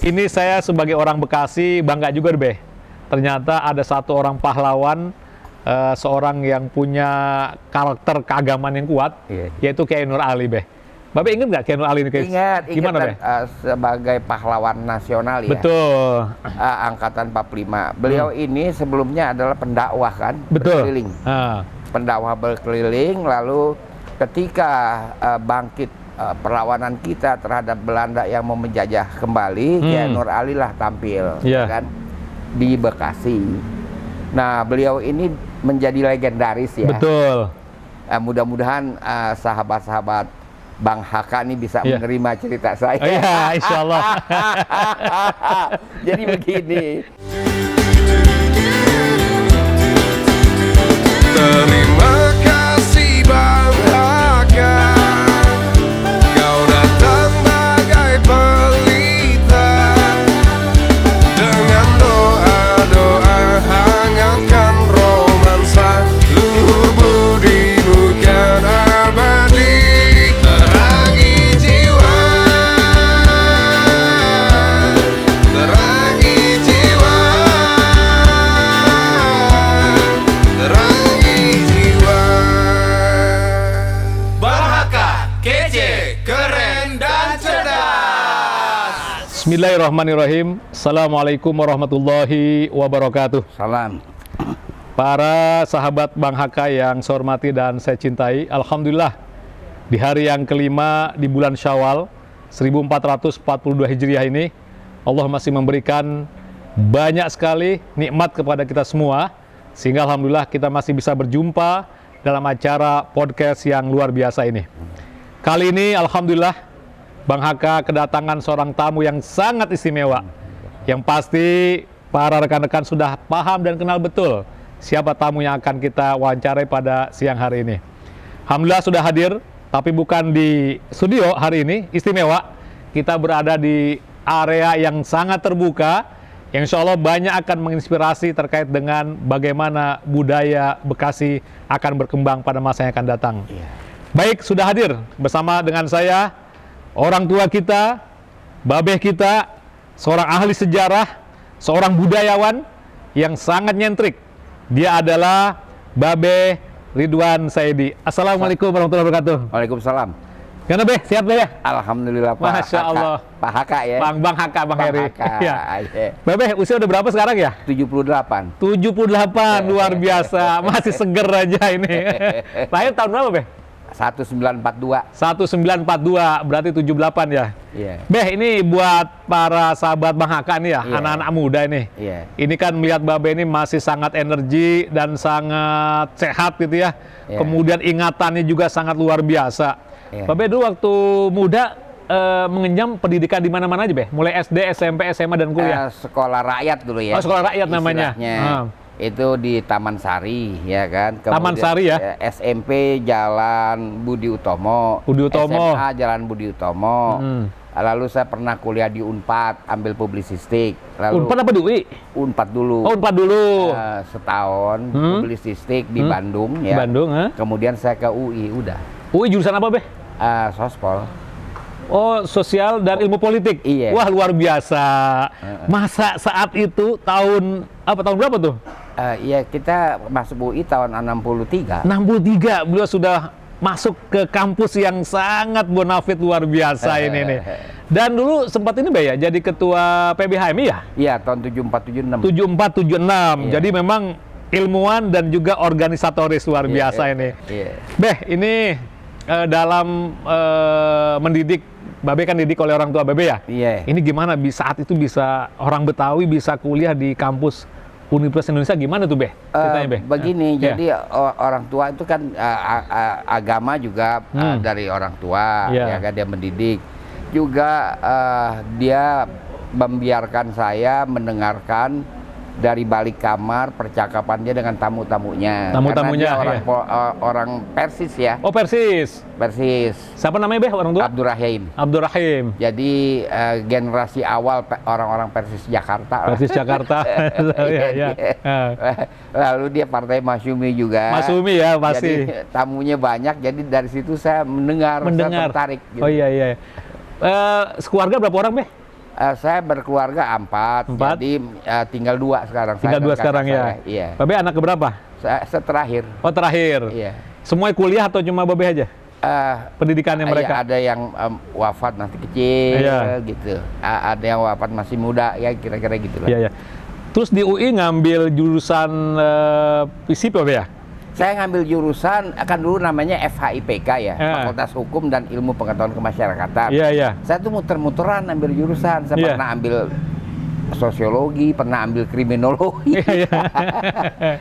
Ini saya sebagai orang Bekasi bangga juga Beh. Ternyata ada satu orang pahlawan, seorang yang punya karakter keagamaan yang kuat, yaitu Kiai Nur Ali Beh. Babe ingat nggak Kiai Nur Ali ini? Ingat. Gimana Beh? Sebagai pahlawan nasional ya. Betul. Angkatan 45. Beliau ini sebelumnya adalah pendakwah kan? Betul. Berkeliling. Pendakwah berkeliling, lalu ketika bangkit perlawanan kita terhadap Belanda yang mau menjajah kembali, Kiai Nur Ali lah tampil, kan, di Bekasi. Nah, beliau ini menjadi legendaris ya. Betul. Mudah-mudahan sahabat-sahabat Bang Haka ini bisa menerima cerita saya. Oh, iya, insya Allah. Jadi begini. Terima kasih Bang Haka, kau datang bagai pelita, dengan doa-doa hangatkan romansa, luhur budimu kan abadi, terangi jiwa, terangi jiwa, terangi jiwa. Bang Haka, kece, keren dan cerdas. Bismillahirrahmanirrahim. Assalamualaikum warahmatullahi wabarakatuh. Salam. Para sahabat Bang Haka yang saya hormati dan saya cintai, Alhamdulillah di hari yang kelima di bulan Syawal 1442 Hijriah ini, Allah masih memberikan banyak sekali nikmat kepada kita semua, sehingga Alhamdulillah kita masih bisa berjumpa dalam acara podcast yang luar biasa ini. Kali ini Alhamdulillah Bang Haka kedatangan seorang tamu yang sangat istimewa, yang pasti para rekan-rekan sudah paham dan kenal betul siapa tamu yang akan kita wawancarai pada siang hari ini. Alhamdulillah sudah hadir, tapi bukan di studio hari ini, istimewa. Kita berada di area yang sangat terbuka, yang insya Allah banyak akan menginspirasi terkait dengan bagaimana budaya Bekasi akan berkembang pada masa yang akan datang. Baik, sudah hadir bersama dengan saya, orang tua kita, babeh kita, seorang ahli sejarah, seorang budayawan yang sangat nyentrik. Dia adalah Babe Ridwan Saidi. Assalamualaikum warahmatullahi wabarakatuh. Waalaikumsalam. Gimana Beh? Sehat Beh ya? Alhamdulillah Pak. Masya Allah. Pak Haka ya. Bang Haka, Bang Heri. Ya. Ya. Babe, usia udah berapa sekarang ya? 78. 78, luar biasa. Masih seger aja ini. Lahir tahun berapa Beh? 1942. 1942, berarti 78 ya? Iya. Beh, ini buat para sahabat Bang Haka nih ya, anak-anak muda ini. Iya. Ini kan melihat Babe ini masih sangat energi dan sangat sehat gitu ya. Kemudian ingatannya juga sangat luar biasa. Babe dulu waktu muda mengenyam pendidikan di mana-mana aja Beh? Mulai SD, SMP, SMA, dan kuliah? Sekolah rakyat dulu ya. Oh, sekolah rakyat namanya. Itu di Taman Sari ya kan. Kemudian, Taman Sari ya. SMP Jalan Budi Utomo. Budi Utomo. SMA Jalan Budi Utomo. Lalu saya pernah kuliah di Unpad, ambil publisistik. Lalu Unpad apa di UI? Unpad dulu. Oh, Unpad dulu. Setahun publisistik di Bandung ya. Bandung, Kemudian saya ke UI, udah. UI jurusan apa Beh? Sospol. Oh, sosial dan ilmu politik. Iya. Wah, luar biasa. Masa saat itu tahun berapa tuh? Iya, kita masuk UI tahun 63. 63, beliau sudah masuk ke kampus yang sangat bonafit luar biasa ini nih. Dan dulu sempat ini Bay ya, jadi ketua PBHMI ya? Iya, tahun 74 76. 74 76. Jadi memang ilmuwan dan juga organisatoris luar biasa ini. Beh, ini dalam mendidik, Babe kan didik oleh orang tua Babe ya? Iya. Ini gimana saat itu bisa orang Betawi bisa kuliah di kampus Universitas Indonesia, gimana tuh Beh? Ceritanya Beh? Begini, jadi orang tua itu kan agama juga dari orang tua, ya kan, dia mendidik. Juga dia membiarkan saya mendengarkan dari balik kamar percakapan dia dengan tamu-tamunya. Tamu-tamunya Karena dia orang Persis ya. Oh, Persis. Persis. Siapa namanya Beh orang tua? Abdurrahim. Abdurrahim. Jadi generasi awal orang-orang Persis Jakarta. Persis Jakarta. Ya. Lalu dia partai Masyumi juga. Masyumi ya pasti. Jadi tamunya banyak. Jadi dari situ saya mendengar. Saya tertarik. Gitu. Oh iya. Sekeluarga berapa orang Beh? Saya berkeluarga 4, Empat? jadi tinggal 2 sekarang. Tinggal Saya 2 dan sekarang kakak ya. saya. Iya. Babe anak keberapa? Saya terakhir. Oh terakhir. Iya. Semua kuliah atau cuma Babe aja? Pendidikannya mereka? Ya, ada yang wafat masih kecil, Iya. gitu. Ada yang wafat masih muda, ya kira-kira gitu lah. Iya, iya. Terus di UI ngambil jurusan FISIP Babe ya? Saya ngambil jurusan, kan dulu namanya FHIPK ya, Fakultas Hukum dan Ilmu Pengetahuan Kemasyarakatan. Iya, iya. Saya tuh muter-muteran ambil jurusan, saya Iya. pernah ambil sosiologi, pernah ambil kriminologi. Iya, iya.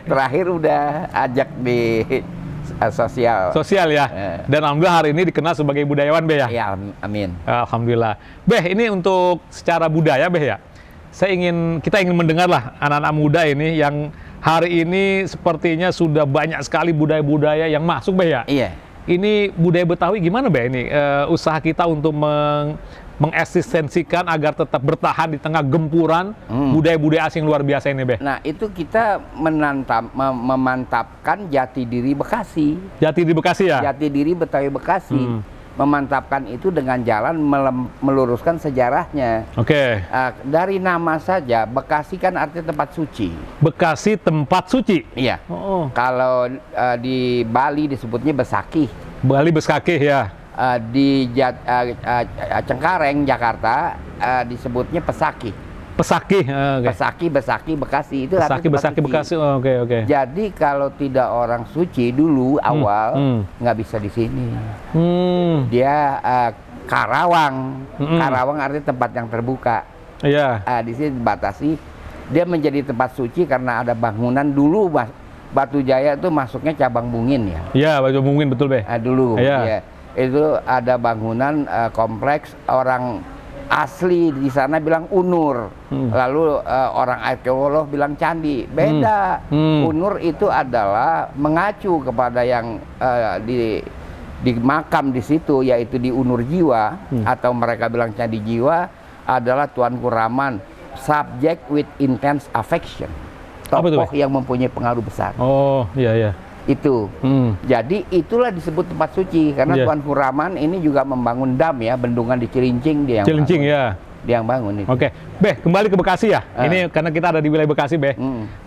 Terakhir udah ajak di sosial. Sosial ya. Dan alhamdulillah hari ini dikenal sebagai budayawan Be ya? Ya, amin. Alhamdulillah. Beh, ini untuk secara budaya Beh ya. Kita ingin mendengar lah anak-anak muda ini yang hari ini sepertinya sudah banyak sekali budaya-budaya yang masuk Beh ya. Iya. Ini budaya Betawi gimana Beh ini? Usaha kita untuk mengeksistensikan agar tetap bertahan di tengah gempuran budaya-budaya asing luar biasa ini Beh. Nah, itu kita memantapkan jati diri Bekasi. Jati di Bekasi ya? Jati diri Betawi Bekasi. Memantapkan itu dengan jalan meluruskan sejarahnya. Oke. Dari nama saja, Bekasi kan artinya tempat suci. Bekasi tempat suci? Iya. Oh. Kalau di Bali disebutnya Besakih. Bali Beskakih ya? Di Cengkareng, Jakarta disebutnya Pesakih. Pesakih, okay. Pesakih, Besakih, Bekasi itu Pesakih, Besakih, Bekasi, oke. Jadi kalau tidak orang suci dulu awal nggak bisa di sini. Dia Karawang, Karawang artinya tempat yang terbuka. Iya. Di sini dibatasi. Dia menjadi tempat suci karena ada bangunan dulu, Batu Jaya itu masuknya cabang Bungin ya. Iya, Batu Bungin betul Be. Dulu. Iya. Ya. Itu ada bangunan kompleks, orang asli di sana bilang Unur, lalu orang arkeolog bilang candi. Beda. Unur itu adalah mengacu kepada yang di makam di situ, yaitu di Unur Jiwa, atau mereka bilang candi jiwa, adalah Tuanku Raman, subject with intense affection, tokoh yang mempunyai pengaruh besar. Oh iya iya. Itu. Jadi itulah disebut tempat suci karena Tuanku Raman ini juga membangun dam ya, bendungan di Cilincing dia yang Cilincing bangun. ya. Dia yang bangun itu. Oke. Beh, kembali ke Bekasi ya. Ini karena kita ada di wilayah Bekasi, Beh.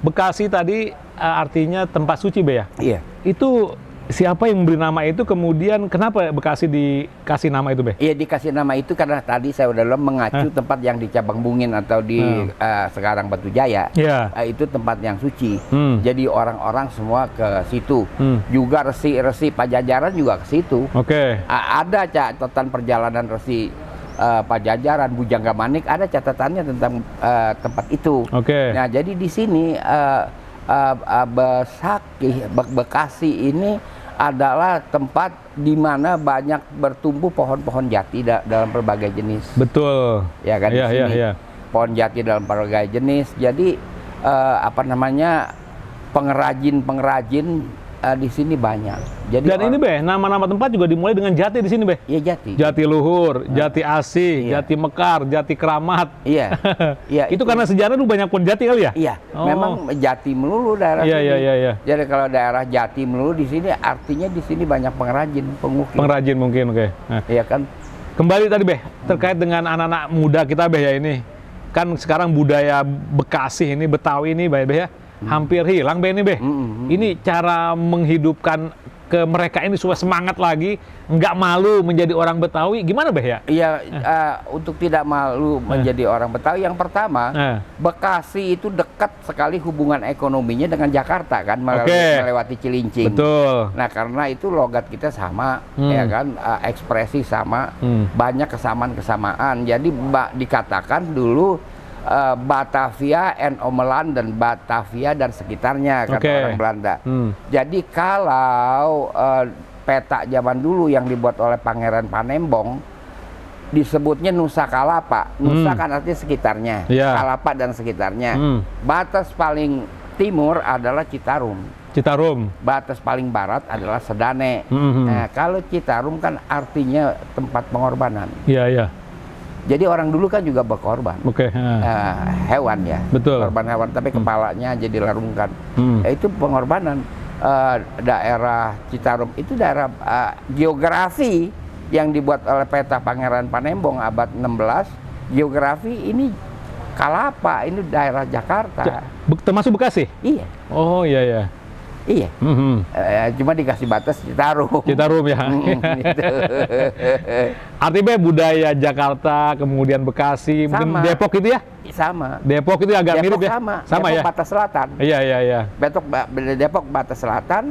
Bekasi tadi artinya tempat suci, Beh ya. Iya. Itu siapa yang memberi nama itu, kemudian kenapa Bekasi dikasih nama itu, Beh? Iya, dikasih nama itu karena tadi saya udah mengacu tempat yang di Cabang Bungin atau di sekarang Batu Jaya. Itu tempat yang suci. Jadi orang-orang semua ke situ. Juga resi-resi Pajajaran juga ke situ. Oke. Ada catatan perjalanan resi Pajajaran, Bujangga Manik, ada catatannya tentang tempat itu. Oke. Nah, jadi di sini Bekasi ini adalah tempat di mana banyak bertumbuh pohon-pohon jati dalam berbagai jenis. Betul. Ya kan, Iya, di sini iya. pohon jati dalam berbagai jenis. Jadi pengrajin di sini banyak. Jadi Dan ini, Beh, nama-nama tempat juga dimulai dengan jati di sini, Beh. Iya, jati. Jati Luhur, Jati Asih, Jati Mekar, Jati Keramat. Iya. Iya. itu karena sejarah dulu banyak pohon jati kali ya? Iya. Memang jati melulu daerah sini. Iya. Jadi kalau daerah jati melulu di sini artinya di sini banyak pengrajin, pengukir. Pengrajin mungkin, oke. Nah, Iya kan? kembali tadi, Beh, terkait dengan anak-anak muda kita, Beh, ya ini. Kan sekarang budaya Bekasi ini, Betawi ini, Beh, ya, hampir hilang, Beh, ini, Beh. Ini cara menghidupkan ke mereka ini supaya semangat lagi, nggak malu menjadi orang Betawi, gimana, Beh, ya? Iya, untuk tidak malu menjadi orang Betawi, yang pertama, Bekasi itu dekat sekali hubungan ekonominya dengan Jakarta kan, melewati Cilincing. Betul. Nah, karena itu logat kita sama, ya kan, ekspresi sama, banyak kesamaan-kesamaan. Jadi dikatakan dulu Batavia and Omelan dan Batavia dan sekitarnya kata orang Belanda. Jadi kalau peta zaman dulu yang dibuat oleh Pangeran Panembong disebutnya Nusa Kalapa. Nusa kan artinya sekitarnya, Kalapa dan sekitarnya. Batas paling timur adalah Citarum. Batas paling barat adalah Sedane. Nah, kalau Citarum kan artinya tempat pengorbanan. Iya. Jadi orang dulu kan juga berkorban. Hewan ya. Betul. Korban hewan, tapi kepalanya jadi larungkan. Itu pengorbanan. Daerah Citarum itu daerah geografi yang dibuat oleh peta Pangeran Panembong abad 16 geografi ini Kalapa, ini daerah Jakarta. Termasuk Bekasi? Iya, Oh iya ya. iya. Cuma dikasih batas Citarum. Citarum ya. Gitu. Artinya budaya Jakarta, kemudian Bekasi, mungkin Sama. Depok itu ya? Sama. Depok itu agak mirip Depok ya? sama ya? Depok batas selatan. Iya, iya, iya. Depok batas selatan,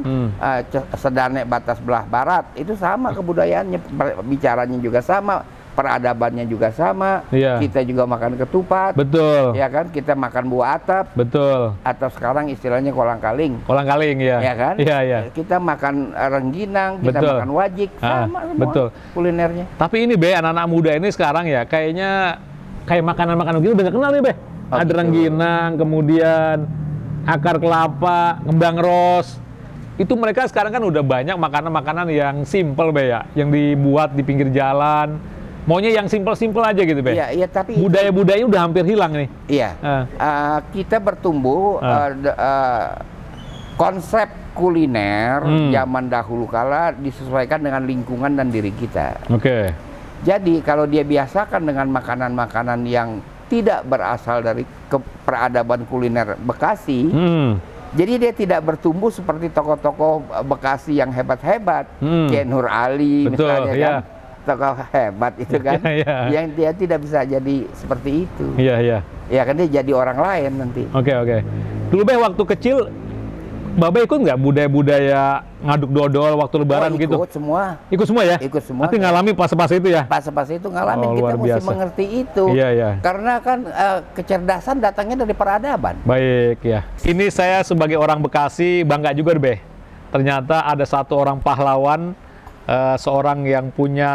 Sedane batas belah barat, itu sama kebudayaannya, bicaranya juga sama, peradabannya juga sama. Iya. Kita juga makan ketupat, Betul. ya kan? Kita makan buah atap, Betul. atau sekarang istilahnya kolang-kaling, Kolang-kaling ya. ya kan? Iya, iya. Kita makan rengginang, kita Betul. makan wajik, sama semua betul. kulinernya. Tapi ini Be, anak-anak muda ini sekarang ya kayaknya kayak makanan-makanan gitu udah nggak kenal nih Be. Oh, Ada gitu. rengginang, kemudian akar kelapa, kembang ros. Itu mereka sekarang kan udah banyak makanan-makanan yang simple Be ya, yang dibuat di pinggir jalan. Maunya yang simple-simple aja gitu Be. Iya, iya, tapi Budaya-budayanya udah hampir hilang nih. iya. Kita bertumbuh konsep kuliner zaman dahulu kala disesuaikan dengan lingkungan dan diri kita. Oke. Jadi kalau dia biasakan dengan makanan-makanan yang tidak berasal dari peradaban kuliner Bekasi, jadi dia tidak bertumbuh seperti tokoh-tokoh Bekasi yang hebat-hebat, kayak Nur Ali Betul, misalnya iya. kan, tokoh hebat itu kan, Iya, iya. yang dia tidak bisa jadi seperti itu. Iya, iya. Ya kan dia jadi orang lain nanti. Oke, oke. Dulu Be waktu kecil Babe ikut nggak budaya-budaya ngaduk dodol waktu lebaran gitu? Ikut semua. Ikut semua ya? Ikut semua. Nanti ngalami pas-pas itu ya? Pas itu ngalamin, Oh, kita luar mesti biasa. mengerti itu. Iya, iya. Karena kan kecerdasan datangnya dari peradaban. Baik ya. Ini saya sebagai orang Bekasi bangga juga Be. Ternyata ada satu orang pahlawan, seorang yang punya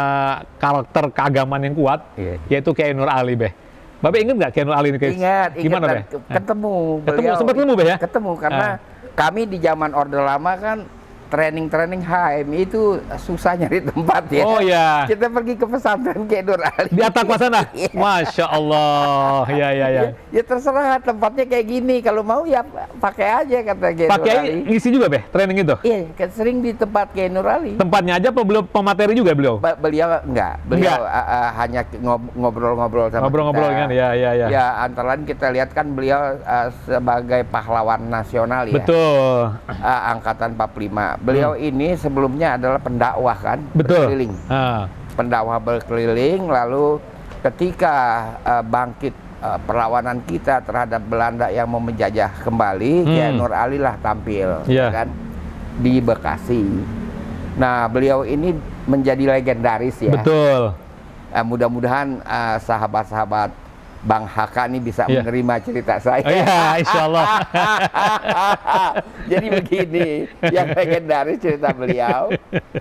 karakter keagamaan yang kuat, Iya. yaitu Kiai Nur Ali Be. Babe inget nggak Kiai Nur Ali ini? Ingat Gimana Be? ketemu beliau. Sempat ketemu Be ya? Ketemu karena kami di zaman Orde Lama kan training HM itu susah nyari tempat ya. Oh ya. Kita pergi ke pesantren Kiai Nur Ali. Di Atak sana? Iya. Masya Allah. Ya, ya, ya. Ya terserah tempatnya kayak gini. Kalau mau ya pakai aja kata Kiai Pak Nur Ali. Kiai ngisi juga Be, training itu? Iya, kan sering di tempat Kiai Nur Ali. Tempatnya aja apa beliau pemateri juga beliau? Beliau enggak, beliau hanya ngobrol-ngobrol sama Ngobrol-ngobrol kita. kan? Ya, ya, ya. Ya antara lain kita lihat kan beliau sebagai pahlawan nasional ya. Betul. Angkatan 45. Beliau ini sebelumnya adalah pendakwah kan, Betul. berkeliling. Ah. Pendakwah berkeliling, lalu ketika bangkit perlawanan kita terhadap Belanda yang mau menjajah kembali, Kiai Nur Ali lah tampil, Iya. kan, di Bekasi. Nah, beliau ini menjadi legendaris ya. Betul. Mudah-mudahan sahabat-sahabat Bang Haka ini bisa Iya. menerima cerita saya. Iya, insya Allah. Jadi begini, yang legendaris cerita beliau,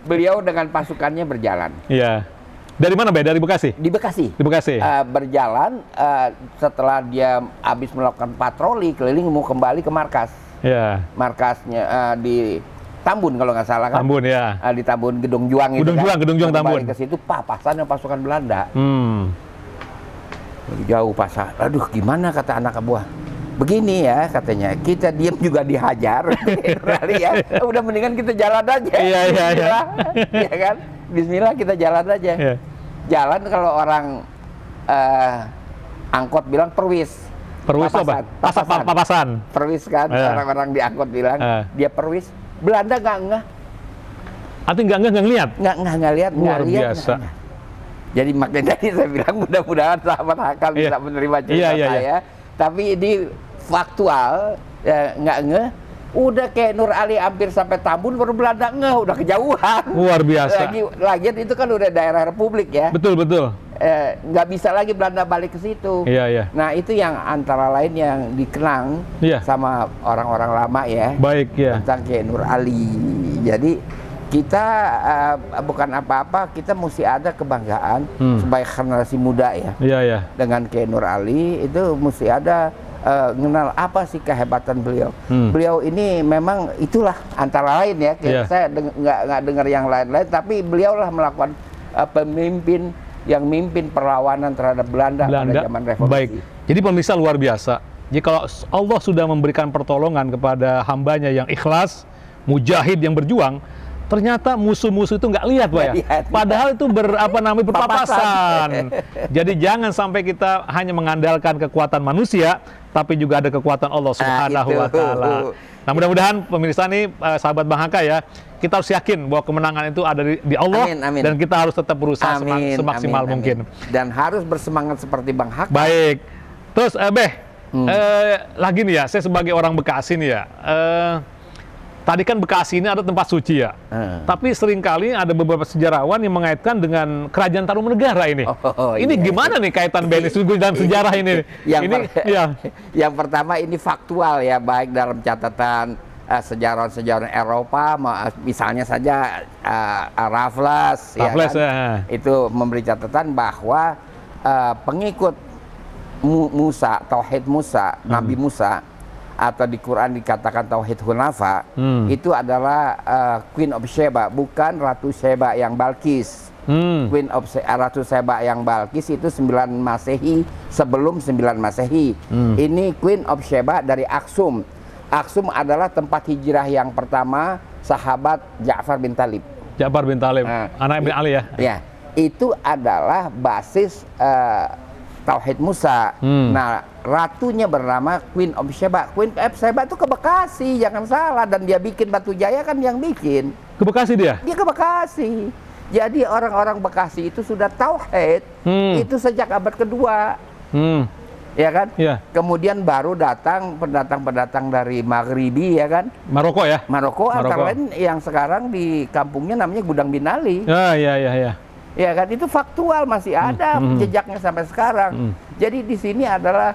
beliau dengan pasukannya berjalan Iya. Dari mana Be? Dari Bekasi? di Bekasi. Di Bekasi? Berjalan setelah dia habis melakukan patroli keliling mau kembali ke markas. Iya. Markasnya di Tambun kalau nggak salah kan. Tambun ya. Di Tambun Gedung Juang itu Gedung kan. Juang, Gedung Juang, Mau kembali Tambun. ke situ papasan pasukan Belanda. Jauh pasar. Aduh, gimana kata anak buah? Begini ya katanya, kita diam juga dihajar. Kali ya. Udah mendingan kita jalan aja. Iya, iya, iya. Bismillah. Ya kan? Bismillah kita jalan aja. Iya. Jalan kalau orang angkot bilang perwis. Perwis apa? Papasan. Perwis kan, Iya. orang-orang di angkot bilang dia perwis. Belanda nggak ngeh, Artinya nggak ngeliat? nggak lihat, nggak Luar lihat. biasa. nggak. Jadi makanya tadi saya bilang mudah-mudahan sahabat Hakal Iya. bisa menerima cerita Iya, iya, saya. iya. Tapi ini faktual, nggak ngeh. Udah kayak Nur Ali hampir sampai Tambun baru Belanda ngeh, udah kejauhan. Luar biasa. Lagian itu kan udah daerah republik ya. Betul, betul. Nggak bisa lagi Belanda balik ke situ. Iya, iya. Nah itu yang antara lain yang dikenang Iya. sama orang-orang lama ya. Baik ya. Tentang Kiai Nur Ali. Jadi kita bukan apa-apa, kita mesti ada kebanggaan sebagai generasi muda ya. Iya, iya. Dengan Kiai Nur Ali itu mesti ada mengenal apa sih kehebatan beliau. Beliau ini memang itulah antara lain ya. Iya. Saya nggak dengar yang lain-lain, tapi beliaulah melakukan pemimpin yang mimpin perlawanan terhadap Belanda pada zaman revolusi. Baik. Jadi pemirsa luar biasa. Jadi kalau Allah sudah memberikan pertolongan kepada hambanya yang ikhlas, mujahid yang berjuang, ternyata musuh-musuh itu nggak lihat, Pak ya. Padahal itu berpapasan. Jadi jangan sampai kita hanya mengandalkan kekuatan manusia, tapi juga ada kekuatan Allah Subhanahu wa Ta'ala. Nah, mudah-mudahan pemirsa nih, sahabat Bang Haka ya, kita harus yakin bahwa kemenangan itu ada di Allah. Amin. Dan kita harus tetap berusaha semaksimal mungkin. Dan harus bersemangat seperti Bang Haka. Baik. Terus, lagi nih ya, saya sebagai orang Bekasi nih ya, tadi kan Bekasi ini ada tempat suci ya, tapi seringkali ada beberapa sejarawan yang mengaitkan dengan Kerajaan Tarumanegara ini. Ini gimana nih kaitan BNI dan sejarah ini? Yang pertama ini faktual ya, baik dalam catatan sejarawan-sejarawan Eropa, misalnya saja Raffles ya kan? Itu memberi catatan bahwa pengikut Musa, Tauhid Musa, Nabi Musa, atau di Quran dikatakan Tauhid Hunafa, itu adalah Queen of Sheba, bukan Ratu Sheba yang Balkis. Ratu Sheba yang Balkis itu 9 Masehi, sebelum 9 Masehi. Ini Queen of Sheba dari Aksum. Aksum adalah tempat hijrah yang pertama sahabat Ja'far bin Talib. Ja'far bin Talib, anak bin Ali ya? Ya, itu adalah basis Tauhid Musa. Nah, ratunya bernama Queen of Sheba. Queen of Sheba itu ke Bekasi, jangan salah. Dan dia bikin Batu Jaya kan yang bikin. Ke Bekasi dia? Dia ke Bekasi. Jadi orang-orang Bekasi itu sudah tauhid itu sejak abad kedua. Ya kan? Kemudian baru datang pendatang-pendatang dari Maghribi ya kan? Maroko ya? Maroko. Antara lain yang sekarang di kampungnya namanya Gudang Bin Ali. Ya kan, itu faktual, masih ada jejaknya sampai sekarang. Jadi di sini adalah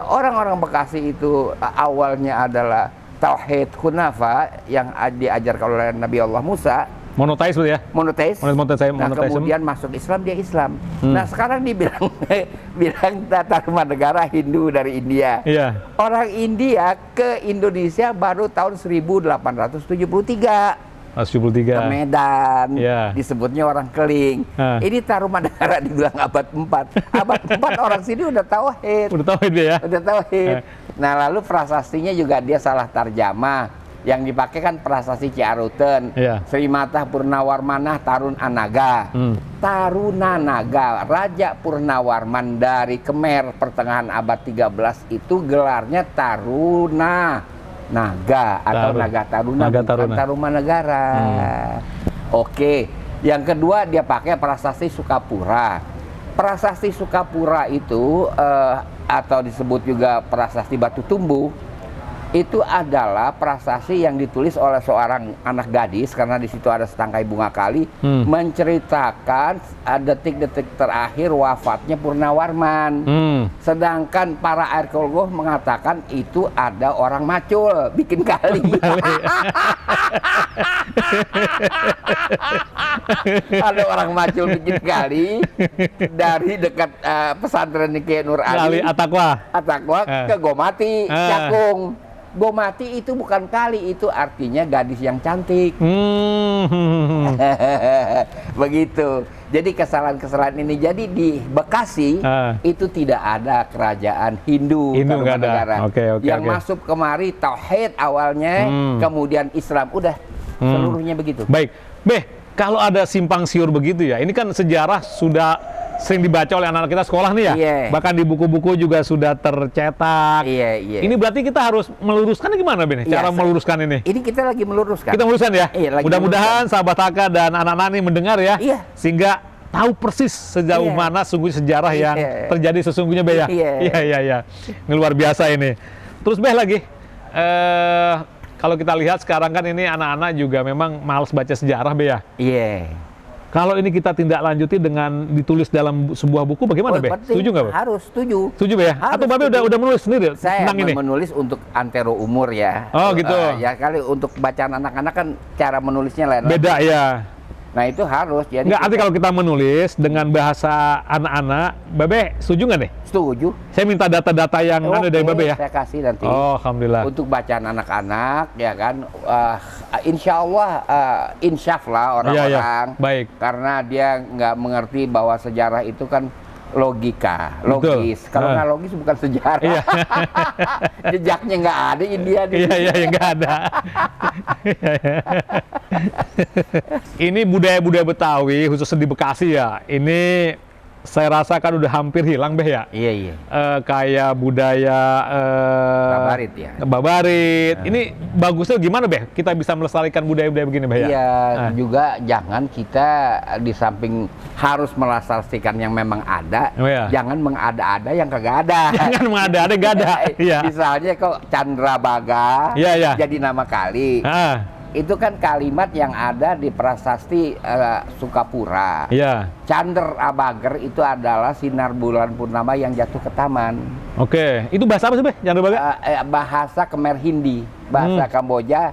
orang-orang Bekasi itu awalnya adalah Tauhid Hunafa yang diajarkan oleh Nabi Allah Musa. Monoteis ya? Monoteis. Nah, kemudian masuk Islam, dia Islam. Nah, sekarang dibilang Tarumanegara Hindu dari India. Orang India ke Indonesia baru tahun 1873. Ke Medan, disebutnya orang Keling. Ini Tarumanegara dibilang abad 4. Abad 4 orang sini udah tauhid. Udah tauhid ya? Udah tauhid. Nah, lalu prasastinya juga dia salah tarjamah. Yang dipakai kan prasasti Ciaruten, Sri Matah Purnawarmanah Tarun Anaga. Tarunanaga, Raja Purnawarman dari Kemer pertengahan abad 13 itu gelarnya Taruna Naga atau Naga Taruna, bukan Tarumanegara. Oke, yang kedua dia pakai prasasti Sukapura. Prasasti Sukapura itu atau disebut juga prasasti Batu Tumbuh, itu adalah prasasti yang ditulis oleh seorang anak gadis, karena di situ ada setangkai bunga kali, menceritakan detik-detik terakhir wafatnya Purnawarman. Sedangkan para arkeolog mengatakan itu ada orang macul bikin kali. Ada orang macul bikin kali dari dekat pesantren Kiai Nur Ali Atakwa ke Gomati, Cakung. Gomati itu bukan kali, itu artinya gadis yang cantik. Begitu. Jadi kesalahan-kesalahan ini. Jadi di Bekasi itu tidak ada kerajaan Hindu Tarumanegara. Yang masuk kemari tauhid awalnya, kemudian Islam, udah seluruhnya begitu. Baik, kalau ada simpang siur begitu ya, ini kan sejarah sudah sering dibaca oleh anak-anak kita sekolah nih ya, bahkan di buku-buku juga sudah tercetak. Ini berarti kita harus meluruskan gimana, Ben? Cara meluruskan ini? Ini kita lagi meluruskan. Kita meluruskan ya. Mudah-mudahan sahabat Haka dan anak-anak ini mendengar ya, sehingga tahu persis sejauh mana sungguh sejarah yang terjadi sesungguhnya, Be ya. Iya. Ini luar biasa ini. Terus lagi, kalau kita lihat sekarang kan ini anak-anak juga memang malas baca sejarah, Be ya. Kalau ini kita tindak lanjuti dengan ditulis dalam sebuah buku, bagaimana, Be? Setuju nggak, Be? Harus setuju. Setuju, Be ya? Atau Babe udah menulis sendiri tentang ini? Saya menulis untuk antero umur ya. Oh gitu. Ya kali untuk bacaan anak-anak kan cara menulisnya lain. Beda ya. Nah itu harus. Jadi nggak, arti kalau kita menulis dengan bahasa anak-anak, Babe setuju nggak nih? Setuju. Saya minta data-data yang ada dari Babe ya. Saya kasih nanti. Oh, alhamdulillah. Untuk bacaan anak-anak, ya kan. Insya Allah, insyaf lah orang-orang. Baik. Karena dia nggak mengerti bahwa sejarah itu kan logika, Betul. logis. Kalau nggak logis bukan sejarah. Iya. Jejaknya nggak ada India di Iya, iya, nggak ada. Ini budaya-budaya Betawi, khususnya di Bekasi ya. Ini saya rasa kan udah hampir hilang, Beh ya. Iya, iya. Kayak budaya Babarit ya. Babarit. Ini bagusnya gimana, Beh? Kita bisa melestarikan budaya-budaya begini, Beh ya? Iya, juga jangan kita di samping harus melestarikan yang memang ada, Oh, iya. jangan mengada-ada yang kagak ada. Jangan mengada-ada, nggak ada. Iya. Misalnya kok Chandra Baga Iya, iya. jadi nama kali. Itu kan kalimat yang ada di prasasti Sukapura. Iya. Candra Abager itu adalah sinar bulan purnama yang jatuh ke taman. Oke. Itu bahasa apa sih, Beh? Jangan lupa. Bahasa Khmer Hindi, bahasa Kamboja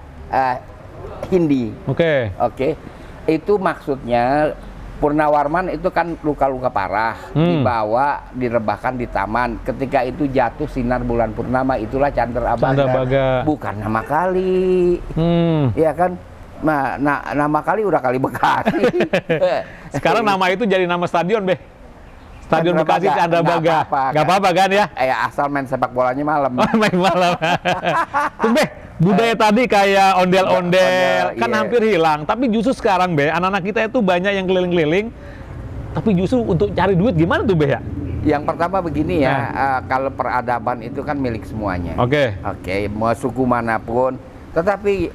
Hindi. Oke. Oke. Itu maksudnya Purnawarman itu kan luka-luka parah, dibawa, direbahkan di taman. Ketika itu jatuh sinar bulan purnama, itulah Candra Abaga. Candra Baga. Bukan nama kali. Iya kan? Nah, nama kali udah kali Bekasi. Sekarang nama itu jadi nama stadion, Beh. Stadion Candra Bekasi Baga. Candra Baga. Nggak apa-apa, Nggak apa-apa kan ya? Asal main sepak bolanya malam. Main malam. Tuh, Beh, budaya tadi kayak ondel-ondel kan iya. hampir hilang. Tapi justru sekarang, Beh, anak-anak kita itu banyak yang keliling-keliling. Tapi justru untuk cari duit gimana tuh, Beh ya? Yang pertama begini ya, kalau peradaban itu kan milik semuanya. Oke. Oke, mau suku manapun. Tetapi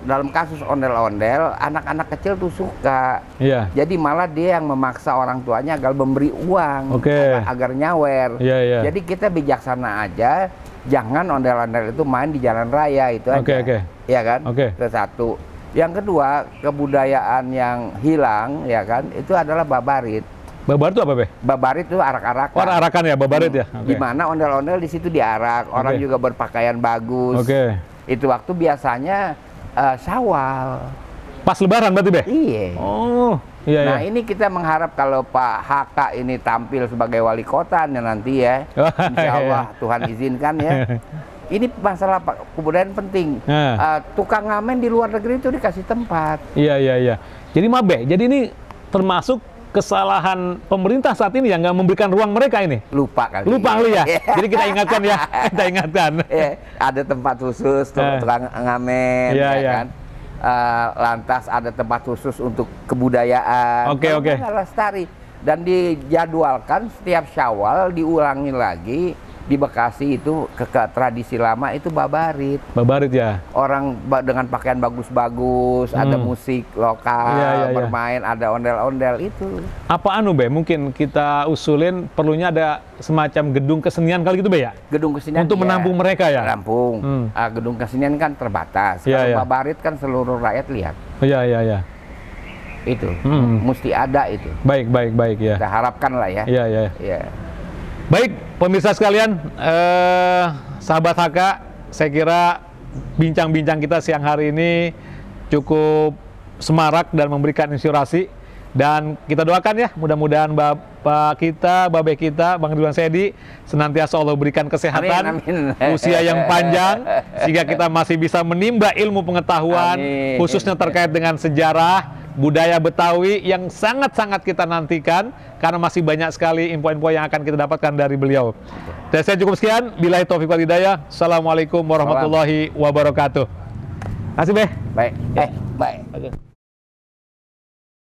dalam kasus ondel-ondel, anak-anak kecil tuh suka. Iya. Jadi malah dia yang memaksa orang tuanya agar memberi uang, Oke. agar nyawer. Iya, iya. Jadi kita bijaksana aja, jangan ondel-ondel itu main di jalan raya itu aja. Oke, oke. Iya kan? Oke. Itu satu. Yang kedua, kebudayaan yang hilang, ya kan, itu adalah babarit. Babar itu apa, Beh? Babarit itu arak-arakan. Oh, arak-arakan ya, babarit ya? Oke. Di mana ondel-ondel di situ diarak, orang Oke. juga berpakaian bagus. Oke. Itu waktu biasanya Syawal. Pas lebaran berarti, Beh? Iya. Oh, iya, Nah, iya. ini kita mengharap kalau Pak HK ini tampil sebagai wali kota nanti ya. Insya Allah Tuhan izinkan ya. Ini masalah kebudayaan penting. Tukang ngamen di luar negeri itu dikasih tempat. Iya, iya, iya. Jadi Mabe, jadi ini termasuk kesalahan pemerintah saat ini yang nggak memberikan ruang mereka ini. Lupa kali. Lupa kali ya. Jadi kita ingatkan ya, kita ingatkan. Ada tempat khusus tukang ngamen, Iya, ya iya. kan. Lantas ada tempat khusus untuk kebudayaan. Oke, oke. Nggak lestari dan dijadwalkan setiap Syawal diulangi lagi. Di Bekasi itu ke tradisi lama itu babarit. Babarit ya. Orang dengan pakaian bagus-bagus, ada musik lokal, Iya, iya, iya. bermain, ada ondel-ondel itu. Apa anu, Be? Mungkin kita usulin perlunya ada semacam gedung kesenian kali gitu, Be ya? Gedung kesenian Untuk menampung mereka ya? Menampung. Gedung kesenian kan terbatas. Iya, Kalau iya. babarit kan seluruh rakyat lihat. Iya, iya, iya. Itu mesti ada itu. Baik, baik, baik ya. Kita harapkan lah ya. Iya, iya. Iya. Baik, pemirsa sekalian, sahabat HK, saya kira bincang-bincang kita siang hari ini cukup semarak dan memberikan inspirasi. Dan kita doakan ya, mudah-mudahan Bapak kita, Babe kita, Bang Ridwan Sedi, senantiasa Allah berikan kesehatan, Amin, usia yang panjang, sehingga kita masih bisa menimba ilmu pengetahuan, Amin. khususnya terkait dengan sejarah, budaya Betawi yang sangat-sangat kita nantikan, karena masih banyak sekali info-info yang akan kita dapatkan dari beliau. Dan saya cukup sekian, billahi taufiq wal hidayah. Assalamualaikum warahmatullahi wabarakatuh. Terima kasih, Beh. Baik. Baik.